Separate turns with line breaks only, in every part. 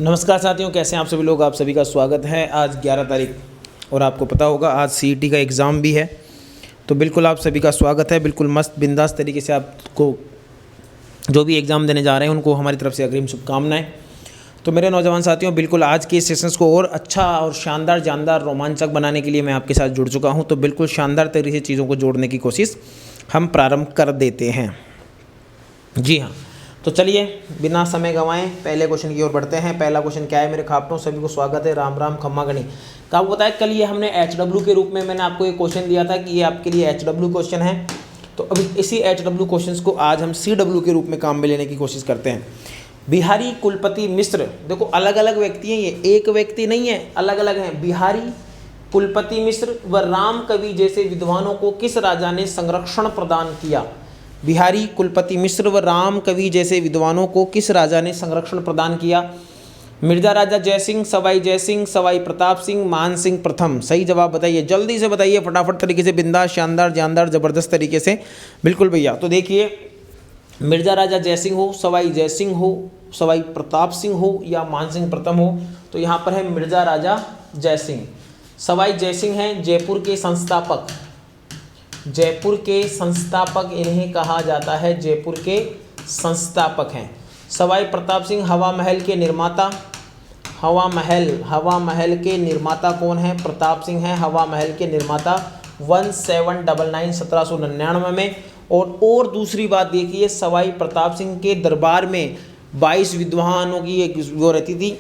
नमस्कार साथियों, कैसे हैं आप सभी लोग। आप सभी का स्वागत है। आज 11 तारीख और आपको पता होगा आज सीईटी का एग्ज़ाम भी है, तो बिल्कुल आप सभी का स्वागत है। बिल्कुल मस्त बिंदास तरीके से आपको जो भी एग्ज़ाम देने जा रहे हैं उनको हमारी तरफ से अग्रिम शुभकामनाएं। तो मेरे नौजवान साथियों, बिल्कुल आज के सेशंस को और अच्छा और शानदार जानदार रोमांचक बनाने के लिए मैं आपके साथ जुड़ चुका हूँ। तो बिल्कुल शानदार तरीके से चीज़ों को जोड़ने की कोशिश हम प्रारंभ कर देते हैं। जी हाँ, तो चलिए बिना समय गंवाएं पहले क्वेश्चन की ओर बढ़ते हैं। पहला क्वेश्चन क्या है मेरे खापटों, सभी को स्वागत है। राम राम खम्मा गणी का आपको बताया, कल ये हमने HW के रूप में मैंने आपको एक क्वेश्चन दिया था कि ये आपके लिए HW क्वेश्चन है। तो अभी इसी HW क्वेश्चन को आज हम CW के रूप में काम में लेने की कोशिश करते हैं। बिहारी कुलपति मिश्र, देखो अलग अलग व्यक्ति हैं, ये एक व्यक्ति नहीं है, अलग अलग हैं। बिहारी कुलपति मिश्र व राम कवि जैसे विद्वानों को किस राजा ने संरक्षण प्रदान किया? बिहारी कुलपति मिश्र व राम कवि जैसे विद्वानों को किस राजा ने संरक्षण प्रदान किया? मिर्जा राजा जयसिंह, सवाई प्रताप सिंह, मान सिंह प्रथम। सही जवाब बताइए, जल्दी से बताइए, फटाफट तरीके से, बिंदास, शानदार, जानदार, जबरदस्त तरीके से। बिल्कुल भैया, तो देखिए मिर्जा राजा जयसिंह हो, सवाई जयसिंह हो, सवाई प्रताप सिंह हो या मान सिंह प्रथम हो, तो यहाँ पर है मिर्जा राजा जयसिंह। सवाई जयसिंह हैं जयपुर के संस्थापक, जयपुर के संस्थापक इन्हें कहा जाता है, जयपुर के संस्थापक हैं। सवाई प्रताप सिंह हवा महल के निर्माता, हवा महल के निर्माता कौन है? प्रताप सिंह हैं हवा महल के निर्माता 1799 1799 में। और दूसरी बात देखिए, सवाई प्रताप सिंह के दरबार में 22 विद्वानों की एक वो रहती थी,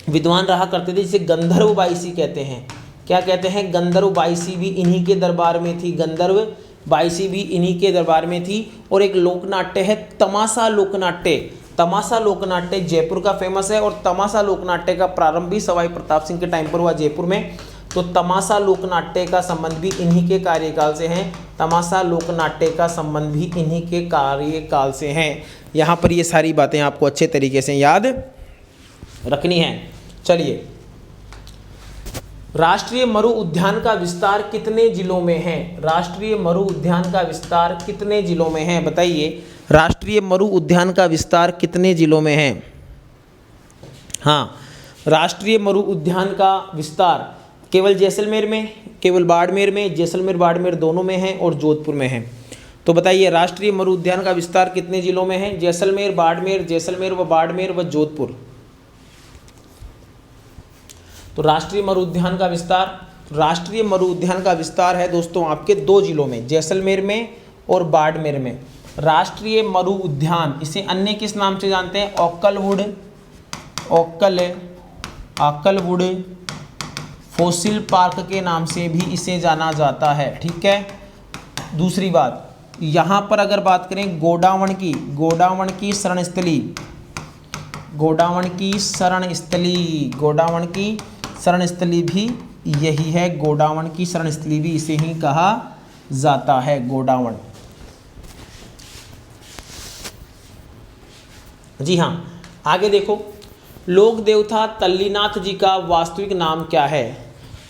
विद्वान रहा करते थे, जिसे गंधर्व बाईसी कहते हैं। क्या कहते हैं? गंधर्व बाईसी भी इन्हीं के दरबार में थी, गंधर्व बाईसी भी इन्हीं के दरबार में थी। और एक लोकनाट्य है तमाशा लोकनाट्य, तमाशा लोकनाट्य जयपुर का फेमस है। और तमाशा लोकनाट्य का प्रारंभ भी सवाई प्रताप सिंह के टाइम पर हुआ जयपुर में। तो तमाशा लोकनाट्य का संबंध भी इन्हीं के कार्यकाल से हैं, तमाशा लोकनाट्य का संबंध भी इन्हीं के कार्यकाल से हैं। यहाँ पर ये सारी बातें आपको अच्छे तरीके से याद रखनी है। चलिए, राष्ट्रीय मरु उद्यान का विस्तार कितने जिलों में है? राष्ट्रीय मरु उद्यान का विस्तार कितने जिलों में है? बताइए, राष्ट्रीय मरु उद्यान का विस्तार कितने जिलों में है? हाँ, राष्ट्रीय मरु उद्यान का विस्तार केवल जैसलमेर में, केवल बाड़मेर में, जैसलमेर बाड़मेर दोनों में है और जोधपुर में है। तो बताइए राष्ट्रीय मरु उद्यान का विस्तार कितने जिलों में है? जैसलमेर, बाड़मेर, जैसलमेर व बाड़मेर व जोधपुर। तो राष्ट्रीय मरु उद्यान का विस्तार है दोस्तों आपके 2 जिलों में, जैसलमेर में और बाड़मेर में। राष्ट्रीय मरु उद्यान, इसे अन्य किस नाम से जानते हैं? ऑक्कलवुड फॉसिल पार्क के नाम से भी इसे जाना जाता है। ठीक है। दूसरी बात, यहाँ पर अगर बात करें गोडावण की शरणस्थली भी यही है। गोडावण की शरणस्थली भी इसे ही कहा जाता है, गोडावण। जी हाँ, आगे देखो, लोक देवता तल्लीनाथ जी का वास्तविक नाम क्या है?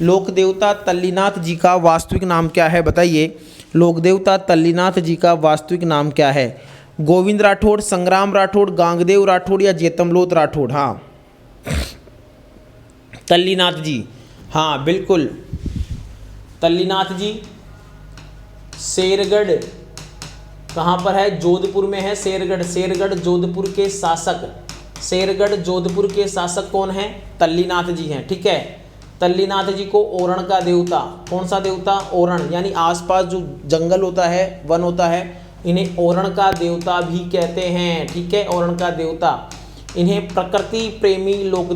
लोक देवता तल्लीनाथ जी का वास्तविक नाम क्या है? बताइए, लोक देवता तल्लीनाथ जी का वास्तविक नाम क्या है? गोविंद राठौड़, संग्राम राठौड़, गांगदेव राठौड़ या जेतमलोत राठौड़? हाँ, तल्लीनाथ जी, हाँ बिल्कुल, तल्लीनाथ जी। शेरगढ़ कहाँ पर है? जोधपुर में है शेरगढ़ जोधपुर के शासक, शेरगढ़ जोधपुर के शासक कौन हैं? तल्लीनाथ जी हैं। ठीक है। तल्लीनाथ जी को ओरण का देवता, कौन सा देवता? ओरण, यानी आसपास जो जंगल होता है, वन होता है, इन्हें ओरण का देवता भी कहते हैं। ठीक है, ओरण का देवता। इन्हें प्रकृति प्रेमी लोक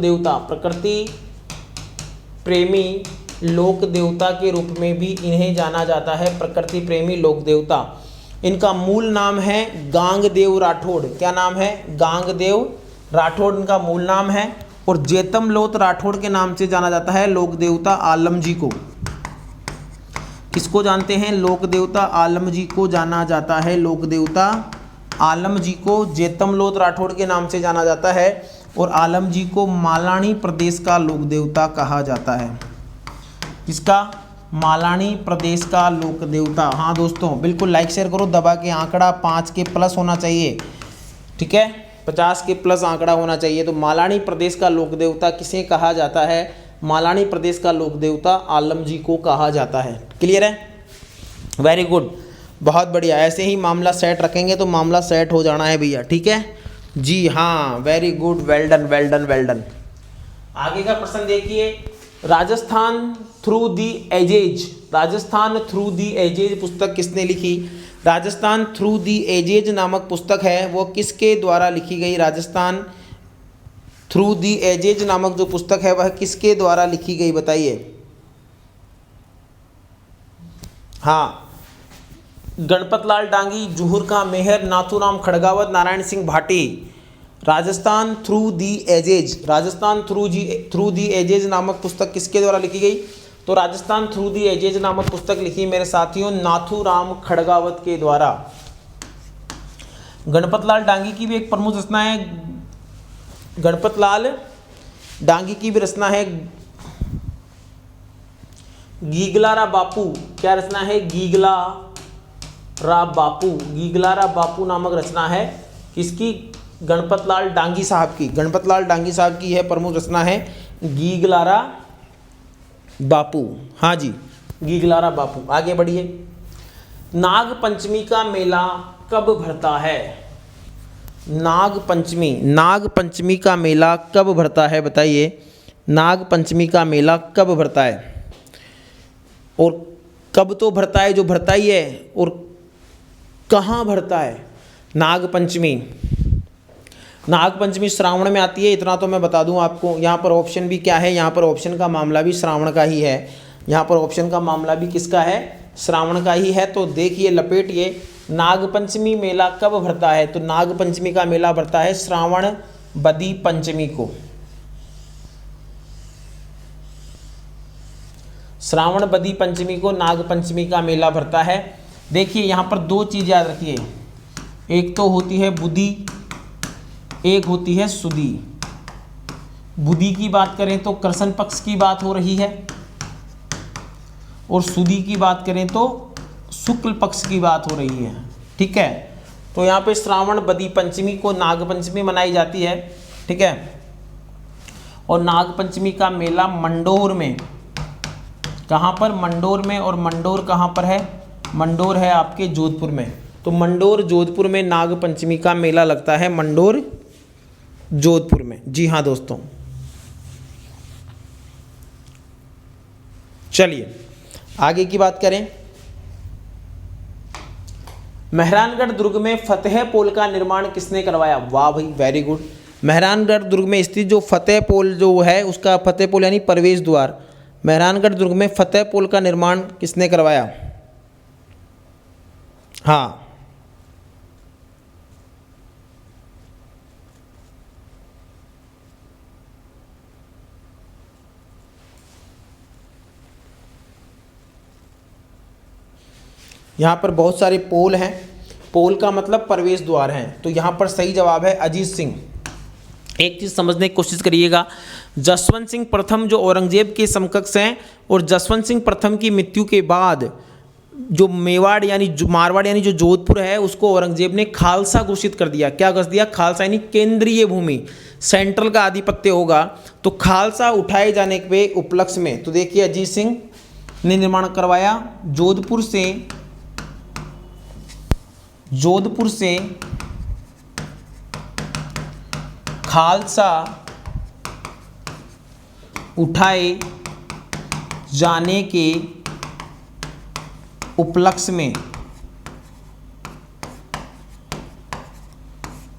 देवता के रूप में भी इन्हें जाना जाता है, प्रकृति प्रेमी लोक देवता। इनका मूल नाम है गांगदेव राठौड़। क्या नाम है? गांगदेव राठौड़ इनका मूल नाम है। और जेतमलोत राठौड़ के नाम से जाना जाता है लोक देवता आलम जी को। किसको जानते हैं? लोक देवता आलम जी को जाना जाता है, लोक देवता आलम जी को जेतमलोत राठौड़ के नाम से जाना जाता है। और आलम जी को मालानी प्रदेश का लोक देवता कहा जाता है। किसका? मालानी प्रदेश का लोक देवता। हाँ दोस्तों, बिल्कुल लाइक शेयर करो दबा के, आंकड़ा 5 के प्लस होना चाहिए। ठीक है, 50 के प्लस आंकड़ा होना चाहिए। तो मालानी प्रदेश का लोक देवता किसे कहा जाता है? मालानी प्रदेश का लोक देवता आलम जी को कहा जाता है। क्लियर है? वेरी गुड, बहुत बढ़िया। ऐसे ही मामला सेट रखेंगे तो मामला सेट हो जाना है भैया, ठीक है जी। हाँ, very good, well done well done well done. आगे का प्रश्न देखिए, Rajasthan through the ages, Rajasthan through the edges पुस्तक किसने लिखी? राजस्थान थ्रू दी एजेज नामक पुस्तक है वो किसके द्वारा लिखी गई? राजस्थान थ्रू दी एजेज नामक जो पुस्तक है वह किसके द्वारा लिखी गई, बताइए। हाँ, गणपत लाल डांगी, जुहुर का मेहर, Nathuram Khadgawat, Narayan Singh Bhati. Rajasthan through the ages, Rajasthan through the ages नामक पुस्तक किसके द्वारा लिखी गई? तो राजस्थान थ्रू दी एजेज नामक पुस्तक लिखी मेरे साथियों नाथूराम खड़गावत के द्वारा। गणपत लाल डांगी की भी एक प्रमुख रचना है, गणपत लाल डांगी की भी रचना है गीगलारा बापू। क्या रचना है? गीगलारा बापू, गीगलारा बापू नामक रचना है किसकी? गणपत लाल डांगी साहब की। गणपत लाल डांगी साहब की यह प्रमुख रचना है गीगलारा बापू। हाँ जी, गीगलारा बापू। आगे बढ़िए, नाग पंचमी का मेला कब भरता है? नाग पंचमी, नाग पंचमी का मेला कब भरता है, बताइए। नाग पंचमी का मेला कब भरता है? और कब तो भरता है, जो भरता ही है, और कहाँ भरता है नाग पंचमी? नाग पंचमी श्रावण में आती है, इतना तो मैं बता दूं आपको। यहाँ पर ऑप्शन भी क्या है? यहाँ पर ऑप्शन का मामला भी श्रावण का ही है। यहाँ पर ऑप्शन का मामला भी किसका है? श्रावण का ही है। तो देखिए, लपेटिए, नाग पंचमी मेला कब भरता है? तो नाग पंचमी का मेला भरता है श्रावण बदी पंचमी को। श्रावण बदी पंचमी को नाग पंचमी का मेला भरता है। देखिए, यहाँ पर दो चीज़ याद रखिए, एक तो होती है बुधी, एक होती है सुदी। बुधी की बात करें तो कृष्ण पक्ष की बात हो रही है, और सुदी की बात करें तो शुक्ल पक्ष की बात हो रही है, ठीक है। तो यहाँ पे श्रावण बदी पंचमी को नाग पंचमी मनाई जाती है, ठीक है। और नाग पंचमी का मेला मंडोर में, कहाँ पर? मंडोर में। और मंडोर कहाँ पर है? मंडोर है आपके जोधपुर में। तो मंडोर जोधपुर में नाग पंचमी का मेला लगता है, मंडोर जोधपुर में। जी हाँ दोस्तों, चलिए आगे की बात करें। मेहरानगढ़ दुर्ग में फतेह पोल का निर्माण किसने करवाया? वाह भाई, वेरी गुड। मेहरानगढ़ दुर्ग में स्थित जो फतेह पोल जो है, उसका फतेह पोल यानी प्रवेश द्वार, मेहरानगढ़ दुर्ग में फतेह पोल का निर्माण किसने करवाया? हाँ, यहाँ पर बहुत सारे पोल हैं। पोल का मतलब प्रवेश द्वार हैं। तो यहाँ पर सही जवाब है अजीत सिंह। एक चीज़ समझने की कोशिश करिएगा, जसवंत सिंह प्रथम जो औरंगजेब के समकक्ष हैं, और जसवंत सिंह प्रथम की मृत्यु के बाद जो मेवाड़ यानी जो मारवाड़ यानी जो जोधपुर है, उसको औरंगजेब ने खालसा घोषित कर दिया। क्या कर दिया? खालसा यानी केंद्रीय भूमि, सेंट्रल का आधिपत्य होगा। तो खालसा उठाए जाने के उपलक्ष्य में, तो देखिए अजीत सिंह ने निर्माण करवाया जोधपुर से खालसा उठाए जाने के उपलक्ष्य में,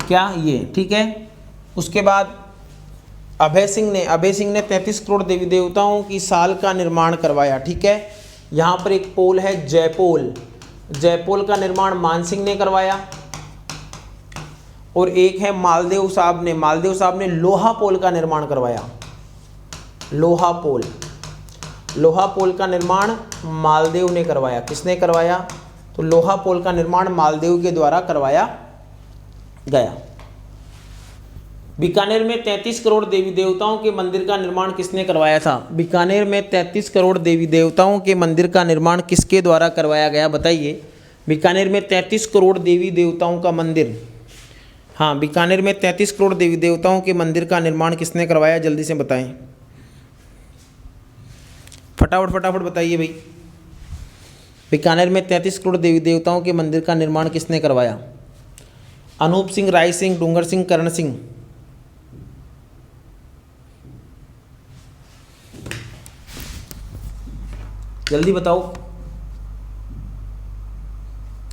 क्या ये ठीक है। उसके बाद अभय सिंह ने 33 करोड़ देवी देवताओं की साल का निर्माण करवाया, ठीक है। यहाँ पर एक पोल है जयपोल का निर्माण मान सिंह ने करवाया। और एक है मालदेव साहब ने लोहा पोल का निर्माण करवाया। लोहा पोल का निर्माण मालदेव ने करवाया। किसने करवाया? तो लोहा पोल का निर्माण मालदेव के द्वारा करवाया गया। बीकानेर में 33 करोड़ देवी देवताओं के मंदिर का निर्माण किसने करवाया था? बीकानेर में 33 करोड़ देवी देवताओं के मंदिर का निर्माण किसके द्वारा करवाया गया, बताइए। बीकानेर में 33 करोड़ देवी देवताओं का मंदिर, हाँ, बीकानेर में 33 करोड़ देवी देवताओं के मंदिर का निर्माण किसने करवाया, जल्दी से बताएं, फटाफट फटाफट बताइए भाई। बीकानेर में 33 करोड़ देवी देवताओं के मंदिर का निर्माण किसने करवाया? अनूप सिंह, राय सिंह, डूंगर सिंह, करण सिंह। जल्दी बताओ।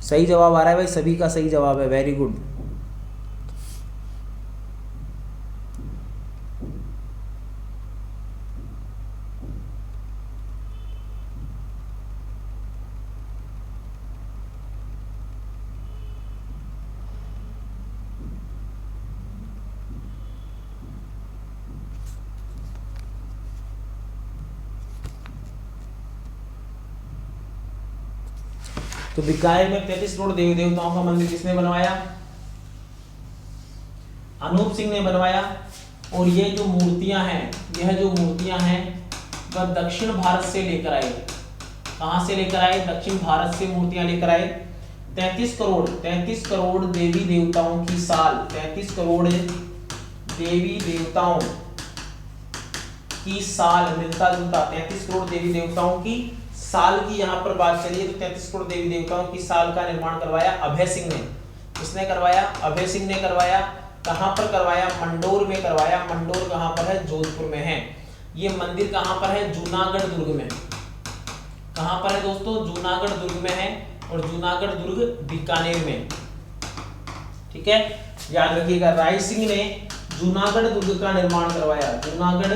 सही जवाब आ रहा है भाई, सभी का सही जवाब है, वेरी गुड। तो बीकानेर में 33 करोड़ देवी देवताओं का मंदिर किसने बनवाया? अनूप सिंह ने बनवाया। और ये जो मूर्तियां हैं, यह जो मूर्तियां हैं वह दक्षिण भारत से लेकर आए। कहां से लेकर आए? दक्षिण भारत से मूर्तियां लेकर आए। 33 करोड़ देवी देवताओं की साल, 33 करोड़ देवी देवताओं की साल, मिलता जुलता 33 करोड़ देवी देवताओं की साल की यहाँ पर बात चलिए तो 33 करोड़ देवी देवताओं की साल का निर्माण करवाया अभय सिंह ने। किसने करवाया? अभय सिंह ने करवाया। कहां पर करवाया? मंडोर में करवाया। मंडोर कहां पर है? जोधपुर में है। ये मंदिर कहां पर है? जूनागढ़ दुर्ग में। कहां पर है दोस्तों? जूनागढ़ दुर्ग में है। और जूनागढ़ दुर्ग बीकानेर में, ठीक है, याद रखिएगा। राय सिंह ने जूनागढ़ दुर्ग का निर्माण करवाया। जूनागढ़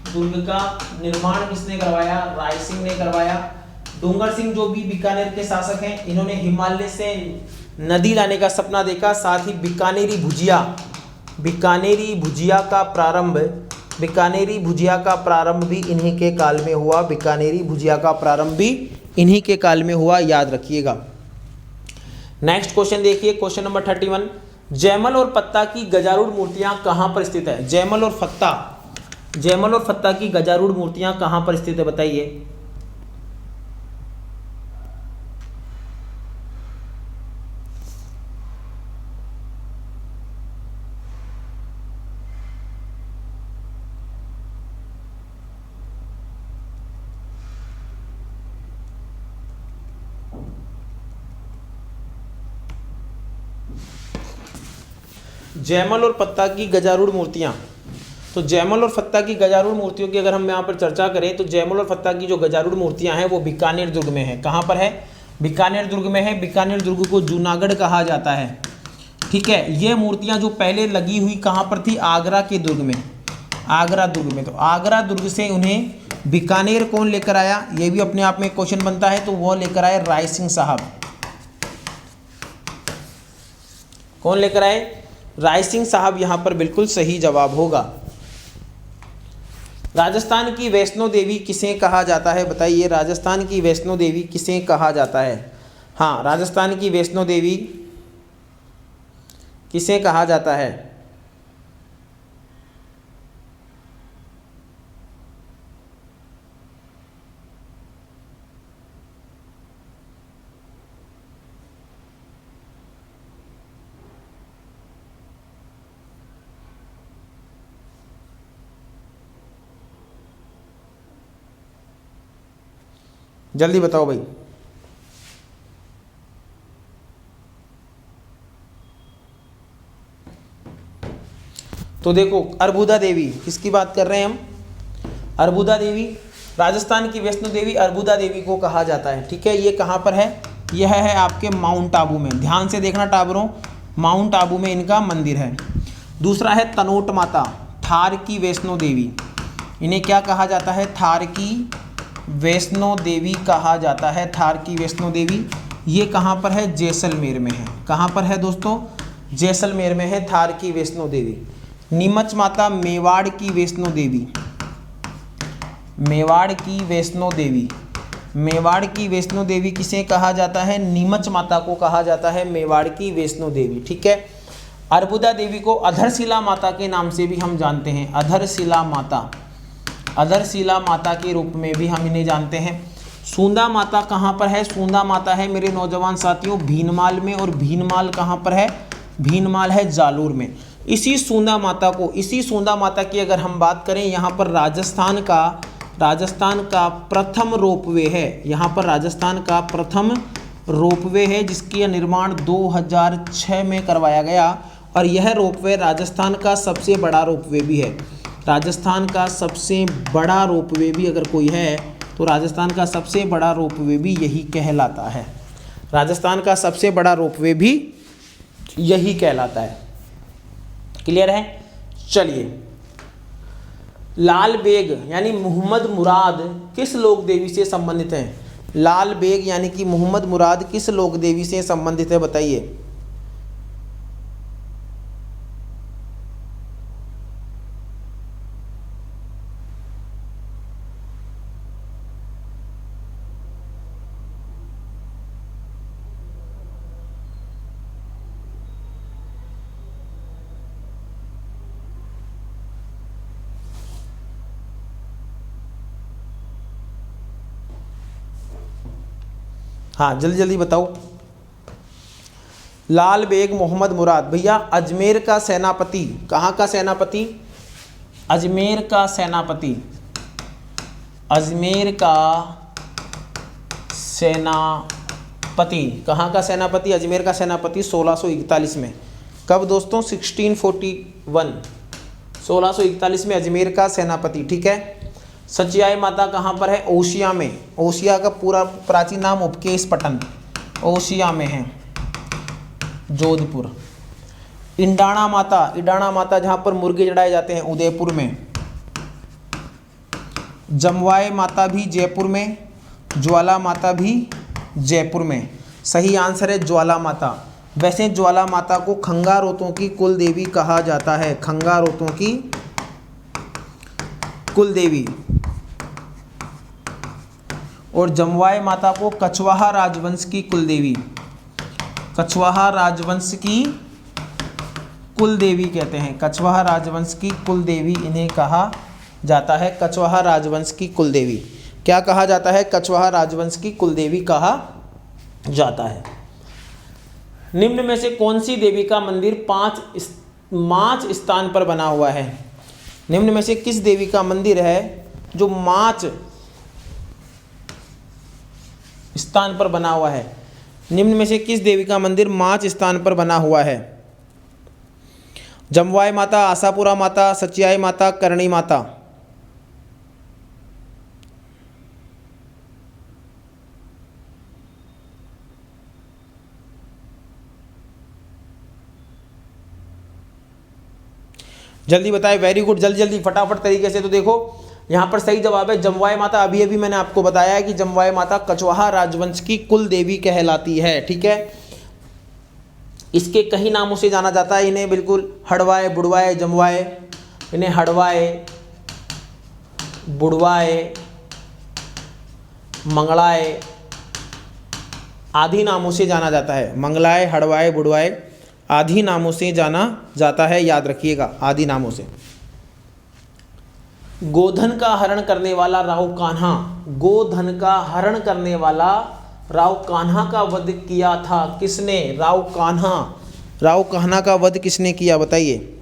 दुर्ग का निर्माण किसने करवाया? राय सिंह ने करवाया। डूंगर सिंह जो भी बीकानेर के शासक हैं, इन्होंने हिमालय से नदी लाने का सपना देखा। साथ ही बीकानेरी भुजिया का प्रारंभ भी इन्हीं के काल में हुआ। बीकानेरी भुजिया का प्रारंभ भी इन्हीं के काल में हुआ, याद रखिएगा। नेक्स्ट क्वेश्चन देखिए, क्वेश्चन नंबर 31। जयमल और पत्ता की गजारूढ़ मूर्तियां कहां पर स्थित है? जयमल और फत्ता की गजारूढ़ मूर्तियां कहां पर स्थित है, बताइए। जयमल और पत्ता की गजारूढ़ मूर्तियां, तो जयमल और फत्ता की गजारूढ़ मूर्तियों की अगर हम यहाँ पर चर्चा करें तो जयमल और फत्ता की जो गजारूढ़ मूर्तियां हैं वो बीकानेर दुर्ग में है। कहाँ पर है? बीकानेर दुर्ग में है। बीकानेर दुर्ग को जूनागढ़ कहा जाता है, ठीक है। ये मूर्तियां जो पहले लगी हुई कहाँ पर थी? आगरा के दुर्ग में, आगरा दुर्ग में। तो आगरा दुर्ग से उन्हें बीकानेर कौन लेकर आया? ये भी अपने आप में क्वेश्चन बनता है। तो वो लेकर आए राय सिंह साहब। कौन लेकर आए? राय सिंह साहब यहाँ पर बिल्कुल सही जवाब होगा। राजस्थान की वैष्णो देवी किसे कहा जाता है, बताइए। राजस्थान की वैष्णो देवी किसे कहा जाता है? हाँ, राजस्थान की वैष्णो देवी किसे कहा जाता है? जल्दी बताओ भाई। तो देखो, अर्बुदा देवी, किसकी बात कर रहे हैं हम? अर्बुदा देवी, राजस्थान की वैष्णो देवी अर्बुदा देवी को कहा जाता है, ठीक है। ये कहाँ पर है? यह है आपके माउंट आबू में। ध्यान से देखना टाबरों, माउंट आबू में इनका मंदिर है। दूसरा है तनोट माता, थार की वैष्णो देवी। इन्हें क्या कहा जाता है? थार की वैष्णो देवी कहा जाता है। थार की वैष्णो देवी ये कहाँ पर है? जैसलमेर में है। कहाँ पर है दोस्तों? जैसलमेर में है थार की वैष्णो देवी। नीमच माता मेवाड़ की वैष्णो देवी, मेवाड़ की वैष्णो देवी, मेवाड़ की वैष्णो देवी किसे कहा जाता है? नीमच माता को कहा जाता है मेवाड़ की वैष्णो देवी, ठीक है। अर्बुदा देवी को अधरशिला माता के नाम से भी हम जानते हैं। अधरशिला माता, अधरशिला माता के रूप में भी हम इन्हें जानते हैं। सूंदा माता कहाँ पर है? सूंदा माता है मेरे नौजवान साथियों भीनमाल में। और भीनमाल कहाँ पर है? भीनमाल है जालूर में। इसी सूंदा माता की अगर हम बात करें, यहाँ पर राजस्थान का प्रथम रोपवे है। यहाँ पर राजस्थान का प्रथम रोपवे है जिसकी निर्माण 2006 में करवाया गया, और यह रोपवे राजस्थान का सबसे बड़ा रोपवे भी है। राजस्थान का सबसे बड़ा रोपवे भी अगर कोई है तो राजस्थान का सबसे बड़ा रोपवे भी यही कहलाता है। राजस्थान का सबसे बड़ा रोपवे भी यही कहलाता है। क्लियर है? चलिए, लाल बेग यानी मोहम्मद मुराद किस लोक देवी से संबंधित है? लाल बेग यानी कि मोहम्मद मुराद किस लोक देवी से संबंधित है, बताइए। हाँ, जल्दी जल्दी बताओ। लाल बेग मोहम्मद मुराद भैया अजमेर का सेनापति। कहाँ का सेनापति? अजमेर का सेनापति। अजमेर का सेनापति। कहाँ का सेनापति? अजमेर का सेनापति 1641 में। कब दोस्तों? 1641 में अजमेर का सेनापति। ठीक है। सचियाई माता कहाँ पर है? ओशिया में। ओशिया का पूरा प्राचीन नाम उपकेश पटन, ओशिया में है, जोधपुर। इंडाणा माता जहाँ पर मुर्गे चढ़ाए जाते हैं, उदयपुर में। जमवाय माता भी जयपुर में, ज्वाला माता भी जयपुर में। सही आंसर है ज्वाला माता। वैसे ज्वाला माता को खंगारोतों की कुल देवी कहा जाता है। खंगारोतों की कुल देवी। और जमवाय माता को कछवाहा राजवंश की कुल देवी, कछवाहा राजवंश की कुल देवी कहते हैं। कछवाहा राजवंश की कुल देवी इन्हें कहा जाता है। कछवाहा राजवंश की कुल देवी क्या कहा जाता है? कछवाहा राजवंश की कुल देवी कहा जाता है। निम्न में से कौन सी देवी का मंदिर माच स्थान पर बना हुआ है? निम्न में से किस देवी का मंदिर है जो माच स्थान पर बना हुआ है? निम्न में से किस देवी का मंदिर माच स्थान पर बना हुआ है? जमवाय माता, आशापुरा माता, सचियाई माता, करणी माता। जल्दी बताएं। वेरी गुड, जल्दी जल्दी फटाफट तरीके से। तो देखो यहाँ पर सही जवाब है जमवाय माता। अभी अभी मैंने आपको बताया है कि जमवाय माता कछवाहा राजवंश की कुल देवी कहलाती है। ठीक है। इसके कई नामों से जाना जाता है इन्हें, बिल्कुल। हड़वाए, बुड़वाए, जमवाए, इन्हें हड़वाए, बुड़वाए, मंगलाए आदि नामों से जाना जाता है। मंगलाए, हड़वाए, बुड़वाए आदि नामों से जाना जाता है, याद रखिएगा, आदि नामों से। गोधन का हरण करने वाला राव कान्हा, गोधन का हरण करने वाला राव कान्हा का वध किया था किसने? राव कान्हा का वध किसने किया, बताइए।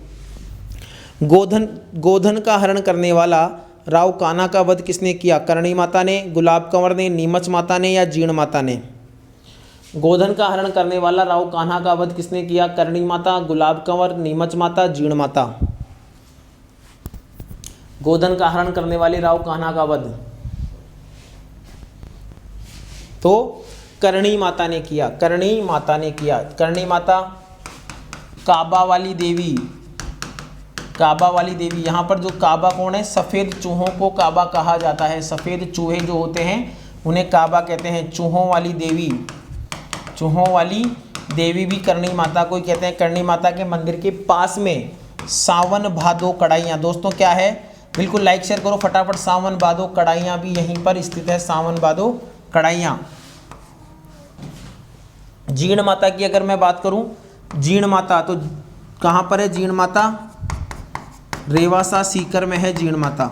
गोधन का हरण करने वाला राव कान्हा का वध किसने किया? करणी माता ने, गुलाब कंवर ने, नीमच माता ने या जीण माता ने? गोधन का हरण करने वाला राव कान्हा का वध किसने किया? करणी माता, गुलाब कंवर, नीमच माता, जीण माता। गोधन का हरण करने वाले राव कान्हा का वध तो करणी माता ने किया। करणी माता ने किया। करणी माता काबा वाली देवी, काबा वाली देवी। यहाँ पर जो काबा कौन है? सफ़ेद चूहों को काबा कहा जाता है। सफ़ेद चूहे जो होते हैं उन्हें काबा कहते हैं। चूहों वाली देवी, चूहों वाली देवी भी करणी माता को ही कहते हैं। करणी माता के मंदिर के पास में सावन भादो कढ़ाइयाँ, दोस्तों क्या है? बिल्कुल लाइक शेयर करो फटाफट। सावन भादो कढ़ाइयाँ भी यहीं पर स्थित है। सावन भादो कढ़ाइयाँ। जीण माता की अगर मैं बात करूं, जीण माता तो कहाँ पर है? जीण माता रेवासा सीकर में है। जीण माता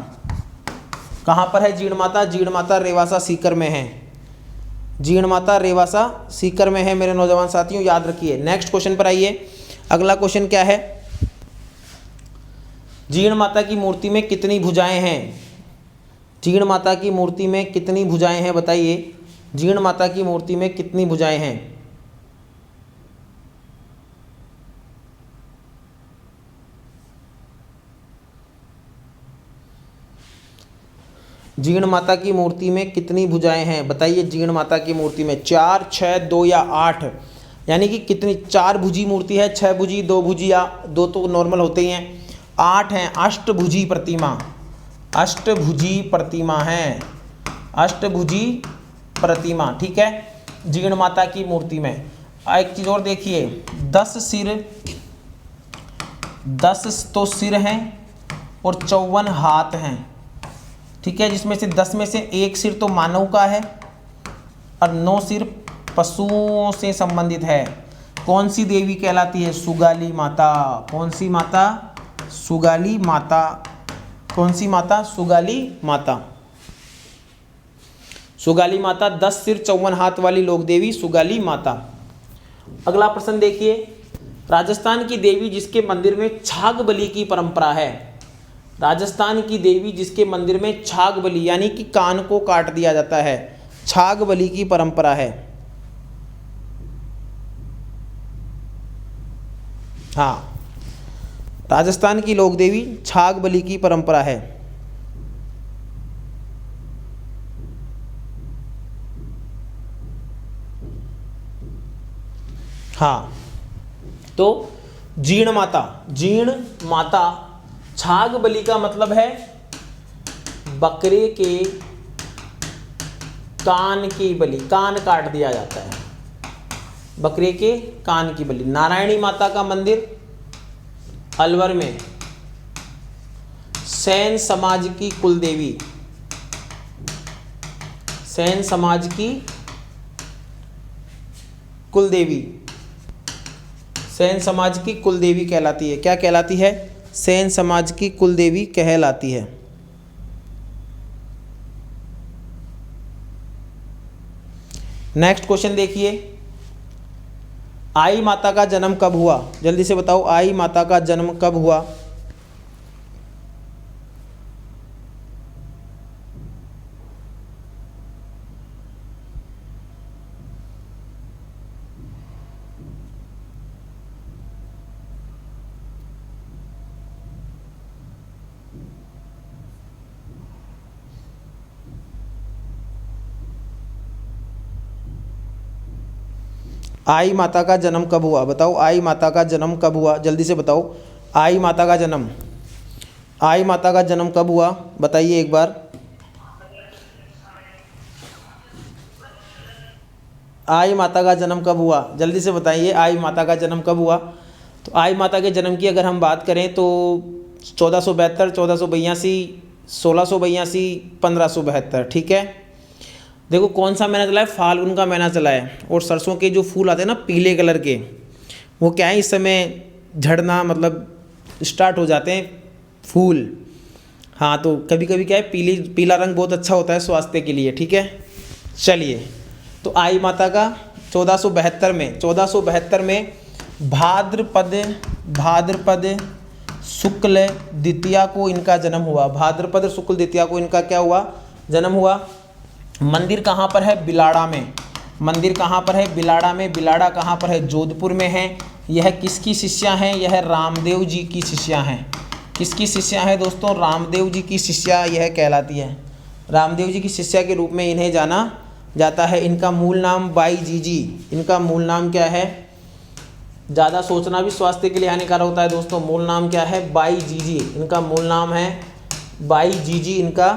कहाँ पर है? जीण माता, जीण माता रेवासा सीकर में है। जीण माता रेवासा सीकर में है मेरे नौजवान साथियों, याद रखिए। नेक्स्ट क्वेश्चन पर आइए। अगला क्वेश्चन क्या है, जीण माता की मूर्ति में कितनी भुजाएं हैं? जीण माता की मूर्ति में कितनी भुजाएं हैं बताइए, जीण माता की मूर्ति में कितनी भुजाएं हैं? जीण माता की मूर्ति में कितनी भुजाएं हैं बताइए, जीण माता की मूर्ति में 4, 6, 2 या 8, यानी कि कितनी, 4 भुजी मूर्ति है, 6 भुजी, 2 भुजी या 2 तो नॉर्मल होते ही हैं, 8 हैं, अष्टभुजी प्रतिमा, अष्टभुजी प्रतिमा है, अष्टभुजी प्रतिमा, ठीक है, जीण माता की मूर्ति में। एक चीज़ और देखिए, 10 सिर, 10 तो सिर हैं और 54 हाथ हैं, ठीक है, जिसमें से 10 में से 1 सिर तो मानव का है और 9 सिर पशुओं से संबंधित है। कौन सी देवी कहलाती है? सुगाली माता। कौन सी माता? सुगाली माता। कौन सी माता? सुगाली माता। सुगाली माता, 10 सिर 54 हाथ वाली लोक देवी सुगाली माता। अगला प्रश्न देखिए, राजस्थान की देवी जिसके मंदिर में छाग बलि की परंपरा है, राजस्थान की देवी जिसके मंदिर में छाग बलि यानी कि कान को काट दिया जाता है, छाग बलि की परंपरा है। हाँ, राजस्थान की लोक देवी छाग बलि की परंपरा है। हाँ, तो जीण माता, जीण माता, छाग बलि का मतलब है बकरे के कान की बलि, कान काट दिया जाता है, बकरे के कान की बलि। नारायणी माता का मंदिर अलवर में, सेन समाज की कुलदेवी, सेन समाज की कुलदेवी, सेन समाज की कुलदेवी कहलाती है। क्या कहलाती है? सेन समाज की कुलदेवी कहलाती है। नेक्स्ट क्वेश्चन देखिए, आई माता का जन्म कब हुआ? जल्दी से बताओ, आई माता का जन्म कब हुआ? आई माता का जन्म कब हुआ? बताओ, आई माता का जन्म कब हुआ? जल्दी से बताओ, आई माता का जन्म, आई माता का जन्म कब हुआ? बताइए एक बार। आई माता का जन्म कब हुआ? जल्दी से बताइए, आई माता का जन्म कब हुआ? तो आई माता के जन्म की अगर हम बात करें तो 1472, 1482, 1682, 1572, ठीक है। देखो कौन सा महीना चला है? फाल्गुन का महीना चला है, और सरसों के जो फूल आते हैं ना पीले कलर के, वो क्या है इस समय झड़ना मतलब स्टार्ट हो जाते हैं फूल। हाँ, तो कभी कभी क्या है, पीला रंग बहुत अच्छा होता है स्वास्थ्य के लिए, ठीक है। चलिए, तो आई माता का 1472 में भाद्रपद शुक्ल द्वितीया को इनका जन्म हुआ। भाद्रपद शुक्ल द्वितीया को इनका क्या हुआ? जन्म हुआ। मंदिर कहाँ पर है? बिलाड़ा में। मंदिर कहाँ पर है? बिलाड़ा में। बिलाड़ा कहाँ पर है? जोधपुर में है। यह किसकी शिष्या हैं? यह रामदेव जी की शिष्या हैं। किसकी शिष्या है दोस्तों? रामदेव जी की शिष्या यह कहलाती है। रामदेव जी की शिष्या के रूप में इन्हें जाना जाता है। इनका मूल नाम बाई जीजी, इनका मूल नाम क्या है? ज़्यादा सोचना भी स्वास्थ्य के लिए हानिकारक होता है दोस्तों। मूल नाम क्या है? बाई जीजी, इनका मूल नाम है बाई जीजी, इनका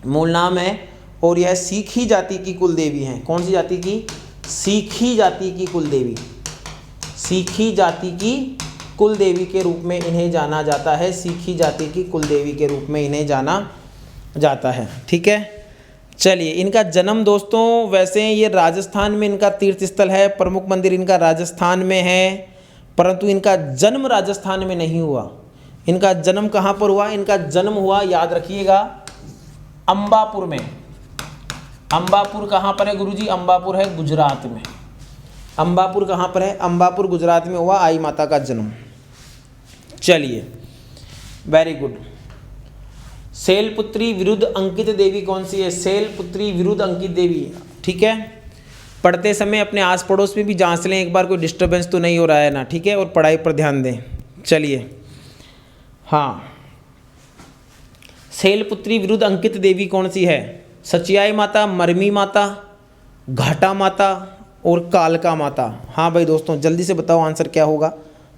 मूल नाम है। और यह सीखी जाति की कुलदेवी हैं। कौन सी जाति की? सीखी जाति की कुलदेवी। सीखी जाति की कुलदेवी के रूप में इन्हें जाना जाता है। सीखी जाति की कुलदेवी के रूप में इन्हें जाना जाता है, ठीक है। चलिए, इनका जन्म दोस्तों, वैसे ये राजस्थान में इनका तीर्थ स्थल है, प्रमुख मंदिर इनका राजस्थान में है, परंतु इनका जन्म राजस्थान में नहीं हुआ। इनका जन्म कहाँ पर हुआ? इनका जन्म हुआ, याद रखिएगा, अंबापुर में। अंबापुर कहाँ पर है गुरुजी? अंबापुर है गुजरात में। अंबापुर कहाँ पर है? अंबापुर गुजरात में हुआ आई माता का जन्म। चलिए, वेरी गुड। शैलपुत्री विरुद्ध अंकित देवी कौन सी है? शैलपुत्री विरुद्ध अंकित देवी, ठीक है। पढ़ते समय अपने आस पड़ोस में भी जांच लें एक बार, कोई डिस्टर्बेंस तो नहीं हो रहा है ना, ठीक है, और पढ़ाई पर ध्यान दें। चलिए, हाँ, शैलपुत्री विरुद्ध अंकित देवी कौन सी है? सचियाई माता, मरमी माता, घाटा माता और कालका माता। हाँ भाई दोस्तों, जल्दी से बताओ आंसर क्या होगा,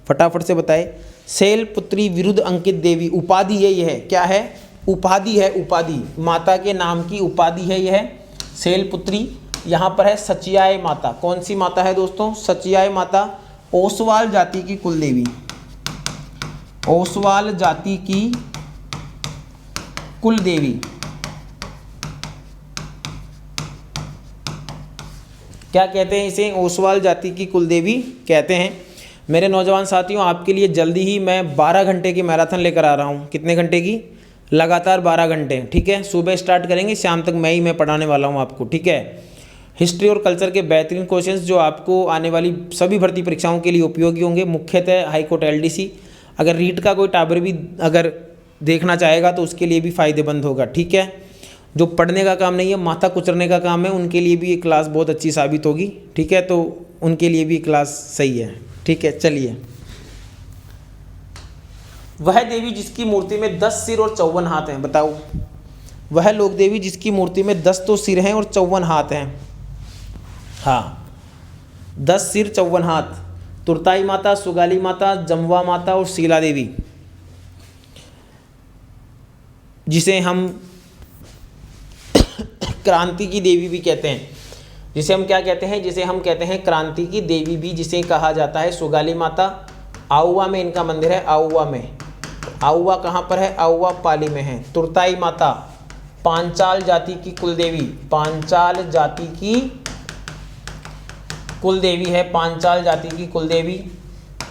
फटाफट से बताए। शैलपुत्री विरुद्ध अंकित देवी उपाधि है, यह है क्या है? उपाधि है, उपाधि, माता के नाम की उपाधि है यह शैलपुत्री। यहाँ पर है सचियाय माता। कौन सी माता है दोस्तों? सचियाय माता, ओसवाल जाति की कुलदेवी, ओसवाल जाति की कुलदेवी। क्या कहते हैं इसे? ओसवाल जाति की कुलदेवी कहते हैं। मेरे नौजवान साथियों, आपके लिए जल्दी ही मैं 12 घंटे की मैराथन लेकर आ रहा हूँ। कितने घंटे की? लगातार 12 घंटे, ठीक है। सुबह स्टार्ट करेंगे, शाम तक मैं पढ़ाने वाला हूँ आपको, ठीक है। हिस्ट्री और कल्चर के बेहतरीन क्वेश्चंस जो आपको आने वाली सभी भर्ती परीक्षाओं के लिए उपयोगी होंगे, मुख्यतः हाईकोर्ट, LDC। अगर रीट का कोई टाबर भी अगर देखना चाहेगा तो उसके लिए भी फ़ायदेमंद होगा, ठीक है। जो पढ़ने का काम नहीं है, माथा कुचरने का काम है, उनके लिए भी ये क्लास बहुत अच्छी साबित होगी, ठीक है। तो उनके लिए भी क्लास सही है, ठीक है। चलिए, वह देवी जिसकी मूर्ति में 10 सिर और 54 हाथ हैं, बताओ। वह लोक देवी जिसकी मूर्ति में 10 तो सिर हैं और 54 हाथ हैं। हाँ, 10 सिर 54 हाथ। तुरताई माता, सुगाली माता, जमवा माता और शीला देवी, जिसे हम क्रांति की देवी भी कहते हैं। जिसे हम क्या कहते हैं? जिसे हम कहते हैं क्रांति की देवी भी जिसे कहा जाता है। सुगाली माता आउवा में इनका मंदिर है, आउवा में। आउवा कहाँ पर है? आउवा पाली में है। तुरताई माता पांचाल जाति की कुलदेवी, पांचाल जाति की कुलदेवी है, पांचाल जाति की कुलदेवी।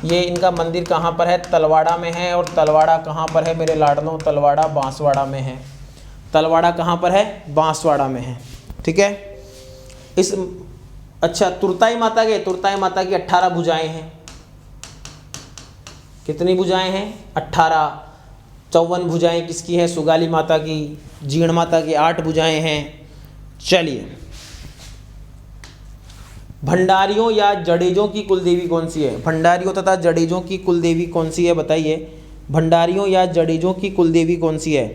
ये इनका मंदिर कहाँ पर है? तलवाड़ा में है। और तलवाड़ा कहाँ पर है मेरे लाडलों? तलवाड़ा बांसवाड़ा में है। तलवाड़ा कहाँ पर है? बांसवाड़ा में है, ठीक है। अच्छा, तुरताई माता के, तुरताई माता की 18 भुजाएं हैं। कितनी भुजाएं हैं? 18। 54 भुजाएं किसकी है? सुगाली माता की। जीर्ण माता की 8 भुजाएं हैं। चलिए, भंडारियों या जडेजों की कुलदेवी कौन सी है? भंडारियों तथा जडेजों की कुलदेवी कौन सी है, बताइए। भंडारियों या जडेजों की कुलदेवी कौन सी है?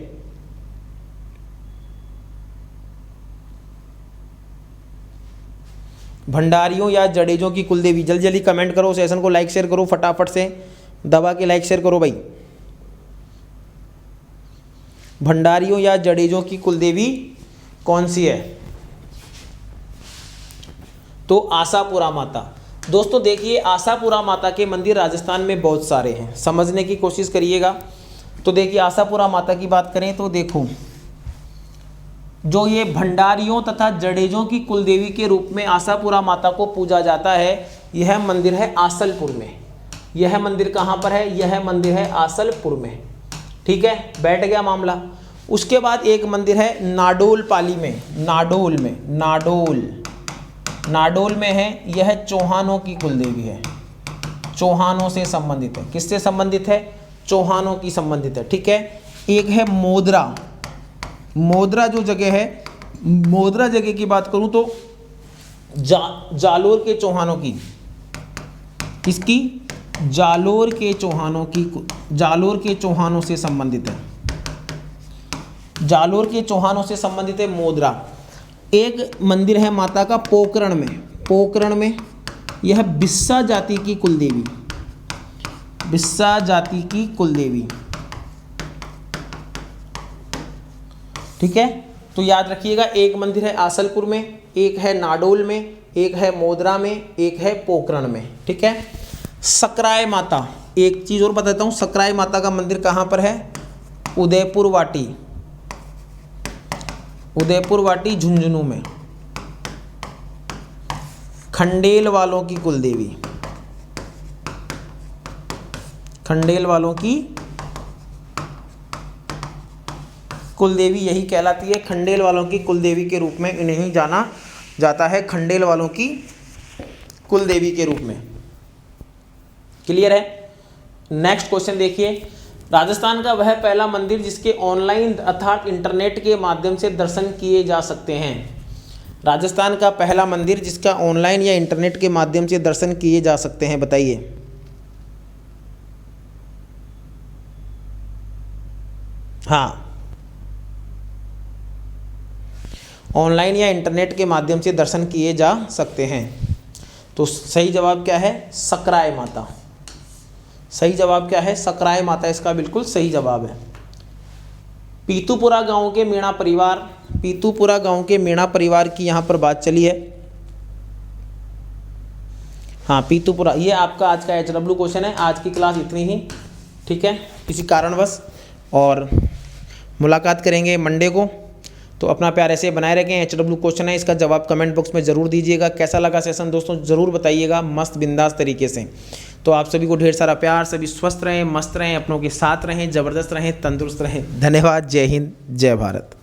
भंडारियों या जडेजों की कुलदेवी, जल्दी जल्दी कमेंट करो, सेशन को लाइक शेयर करो, फटाफट से दबा के लाइक शेयर करो भाई। भंडारियों या जडेजों की कुलदेवी कौन सी है? तो आशापुरा माता। दोस्तों देखिए, आशापुरा माता के मंदिर राजस्थान में बहुत सारे हैं, समझने की कोशिश करिएगा। तो देखिए, आशापुरा माता की बात करें तो देखो, जो ये भंडारियों तथा जडेजों की कुलदेवी के रूप में आशापुरा माता को पूजा जाता है, यह मंदिर है आसलपुर में। यह मंदिर कहाँ पर है? यह मंदिर है आसलपुर में, ठीक है। बैठ गया मामला। उसके बाद एक मंदिर है नाडोल पाली में, नाडोल में, नाडोल में है। यह चौहानों की कुलदेवी है, चौहानों से संबंधित है। किससे संबंधित है? चौहानों की संबंधित है, ठीक है। एक है मोदरा, मोदरा जो जगह है, मोदरा जगह की बात करूं तो जालोर के चौहानों की, किसकी? जालोर के चौहानों की, जालोर के चौहानों से संबंधित है, जालोर के चौहानों से संबंधित है मोदरा। एक मंदिर है माता का पोकरण में, पोकरण में। यह बिस्सा जाति की कुलदेवी, बिस्सा जाति की कुलदेवी, ठीक है। तो याद रखिएगा, एक मंदिर है आसलपुर में, एक है नाडोल में, एक है मोदरा में, एक है पोकरण में, ठीक है। सकराय माता, एक चीज़ और बताता हूँ, सकराय माता का मंदिर कहाँ पर है? उदयपुर वाटी, उदयपुर वाटी झुंझुनू में। खंडेल वालों की कुलदेवी, खंडेल वालों की कुलदेवी यही कहलाती है। खंडेल वालों की कुलदेवी के रूप में इन्हें ही जाना जाता है, खंडेल वालों की कुल देवी के रूप में। क्लियर है। नेक्स्ट क्वेश्चन देखिए, राजस्थान का वह पहला मंदिर जिसके ऑनलाइन अर्थात इंटरनेट के माध्यम से दर्शन किए जा सकते हैं। राजस्थान का पहला मंदिर जिसका ऑनलाइन या इंटरनेट के माध्यम से दर्शन किए जा सकते हैं, बताइए। हाँ, ऑनलाइन या इंटरनेट के माध्यम से दर्शन किए जा सकते हैं। तो सही जवाब क्या है? सकराय माता। सही जवाब क्या है? सकराय माता इसका बिल्कुल सही जवाब है। पीतूपुरा गांव के मीणा परिवार, पीतूपुरा गांव के मीणा परिवार की यहाँ पर बात चली है। हाँ, पीतूपुरा, ये आपका आज का HW क्वेश्चन है। आज की क्लास इतनी ही, ठीक है, किसी कारणवश, और मुलाकात करेंगे मंडे को। तो अपना प्यार ऐसे बनाए रखें। HW क्वेश्चन है, इसका जवाब कमेंट बॉक्स में ज़रूर दीजिएगा। कैसा लगा सेशन दोस्तों ज़रूर बताइएगा, मस्त बिंदास तरीके से। तो आप सभी को ढेर सारा प्यार, सभी स्वस्थ रहें, मस्त रहें, अपनों के साथ रहें, ज़बरदस्त रहें, तंदुरुस्त रहें। धन्यवाद। जय हिंद, जय भारत।